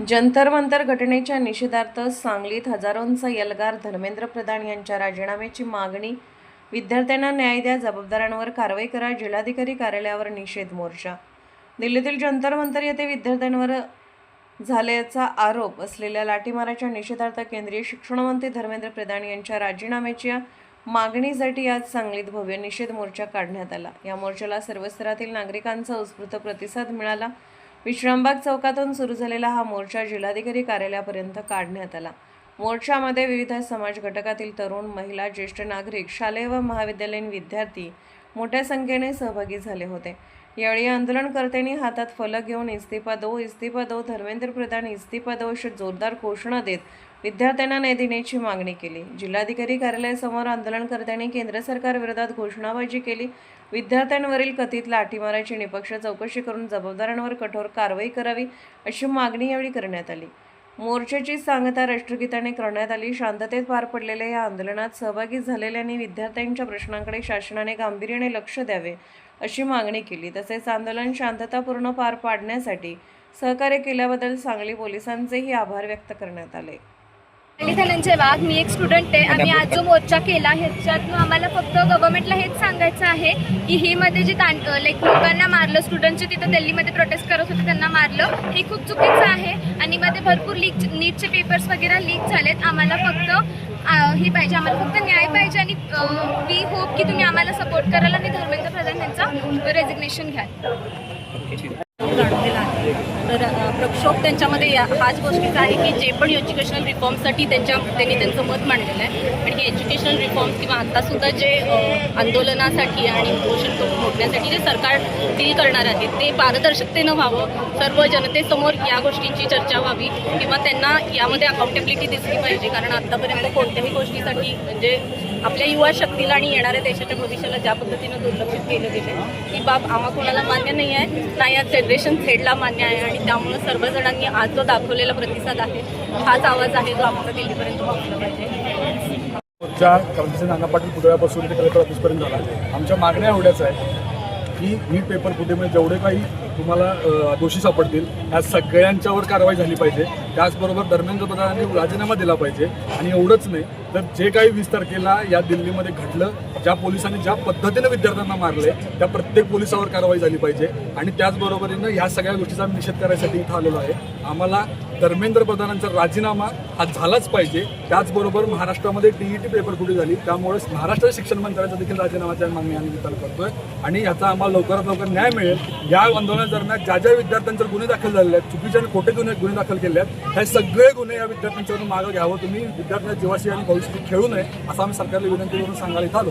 जंतर मंतर घटनेच्या निषेधार्थ सांगलीत हजारोंचा एल्गार. धर्मेंद्र प्रधान यांच्या राजीनाम्याची मागणी. विद्यार्थ्यांना न्याय द्या, जबाबदारांवर कारवाई करा. जिल्हाधिकारी कार्यालयावर निषेध मोर्चा. दिल्लीतील जंतर मंतर येथे विद्यार्थ्यांवर झाल्याचा आरोप असलेल्या लाठीमाराच्या निषेधार्थ केंद्रीय शिक्षण मंत्री धर्मेंद्र प्रधान यांच्या राजीनाम्याच्या मागणीसाठी आज सांगलीत भव्य निषेध मोर्चा काढण्यात आला. या मोर्चाला सर्व स्तरातील नागरिकांचा उत्स्फूर्त प्रतिसाद मिळाला. विश्रामबाग चौकातून सुरू झालेला हा मोर्चा जिल्हाधिकारी कार्यालयापर्यंत काढण्यात आला. मोर्चामध्ये विविध समाज घटकातील तरुण, महिला, ज्येष्ठ नागरिक, शालेय व महाविद्यालयीन विद्यार्थी मोठ्या संख्येने सहभागी झाले होते. यावेळी आंदोलनकर्त्यांनी हातात फलक घेऊन इस्तीफा दो, इस्तीफा दो, धर्मेंद्र प्रधान इस्तीफा दो अशी जोरदार घोषणा देत विद्यार्थ्यांना न्याय देण्याची मागणी केली. जिल्हाधिकारी कार्यालयासमोर आंदोलनकर्त्यांनी केंद्र सरकारविरोधात घोषणाबाजी केली. विद्यार्थ्यांवरील कथित लाठीमाराची निष्पक्ष चौकशी करून जबाबदारांवर कठोर कारवाई करावी अशी मागणी यावेळी करण्यात आली. मोर्चाची सांगता राष्ट्रगीताने करण्यात आली. शांततेत पार पडलेल्या या आंदोलनात सहभागी झालेल्यांनी विद्यार्थ्यांच्या प्रश्नांकडे शासनाने गांभीर्याने लक्ष द्यावे अशी मागणी केली. तसेच आंदोलन शांततापूर्ण पार पाडण्यासाठी सहकार्य केल्याबद्दल सांगली पोलिसांचेही आभार व्यक्त करण्यात आले. धनंजय वाघ, मी एक स्टुडंट आहे. आम्ही आज जो मोर्चा केला ह्याच्यातून आम्हाला फक्त गव्हर्नमेंटला हेच सांगायचं आहे की ही मध्ये जे लोकांना मारलं, स्टुडंटचे तिथं दिल्लीमध्ये प्रोटेस्ट करत होते त्यांना मारलं, हे खूप चुकीचं आहे. आणि मध्ये भरपूर नीटचे पेपर्स वगैरे लीक झालेत. आम्हाला फक्त हे पाहिजे, आम्हाला फक्त न्याय पाहिजे. आणि वी होप की तुम्ही आम्हाला सपोर्ट कराल आणि धर्मेंद्र प्रधान यांचा रेजिग्नेशन घ्याल. तर प्रक्षोभ त्यांच्यामध्ये हाच गोष्टीचा आहे की जे पण एज्युकेशनल रिफॉर्मसाठी त्यांनी त्यांचं मत मांडलेलं आहे. आणि हे एज्युकेशनल रिफॉर्म्स किंवा आत्तासुद्धा जे आंदोलनासाठी आणि उपोषण मोडण्यासाठी जे सरकार डील करणार आहे ते पारदर्शकतेनं व्हावं, सर्व जनतेसमोर या गोष्टींची चर्चा व्हावी किंवा त्यांना यामध्ये अकाउंटेबिलिटी दिसली पाहिजे. कारण आत्तापर्यंत कोणत्याही गोष्टीसाठी म्हणजे आपल्या युवा शक्तीला आणि येणाऱ्या देशाच्या भविष्याला ज्या पद्धतीनं दुर्लक्षित केलं गेलं की बाब आम्हा कोणाला मान्य नाही आहे, ना या फेडरेशन हेडला मान्य आहे. आणि त्यामुळं सर्वजणांनी आज जो दाखवलेला प्रतिसाद आहे हाच आवाज आहे जो आम्हाला दिल्लीपर्यंत पोहोचला पाहिजे. क्रांतीचे नाना पाटील पुतळ्यापासून ते कलेक्टर ऑफिसपर्यंत झाला. आमच्या मागण्या एवढ्याच आहे की नीट पेपर फुटेमुळे जेवढे काही तुम्हाला दोषी सापडतील त्या सगळ्यांच्यावर कारवाई झाली पाहिजे. त्याचबरोबर धर्मेंद्र प्रधानांनी राजीनामा दिला पाहिजे. आणि एवढंच नाही तर जे काही 20 तारखेला या दिल्लीमध्ये घडलं, ज्या पोलिसांनी ज्या पद्धतीनं विद्यार्थ्यांना मारले त्या प्रत्येक पोलिसावर कारवाई झाली पाहिजे. आणि त्याचबरोबरीनं ह्या सगळ्या गोष्टीचा निषेध करायसाठी इथं आलेलो आहे. आम्हाला धर्मेंद्र प्रधानांचा राजीनामा हा झालाच पाहिजे. त्याचबरोबर महाराष्ट्रामध्ये TET पेपर फुटी झाली, त्यामुळे महाराष्ट्र शिक्षण मंत्र्यांचा देखील राजीनामाची मागणी आम्ही निकाल करतोय. आणि याचा आम्हाला लवकरात लवकर न्याय मिळेल. या आंदोलनादरम्यान ज्या ज्या विद्यार्थ्यांचे गुन्हे दाखल झालेले आहेत, चुकीचे आणि खोटे गुन्हे दाखल केले आहेत, हे सगळे गुन्हे या विद्यार्थ्यांच्यावरून मागं घ्यावं. तुम्ही विद्यार्थ्यांच्या जीवाशी आणि भविष्याशी खेळू नये असं आम्ही सरकारला विनंती करून सांगायला इथं आलो.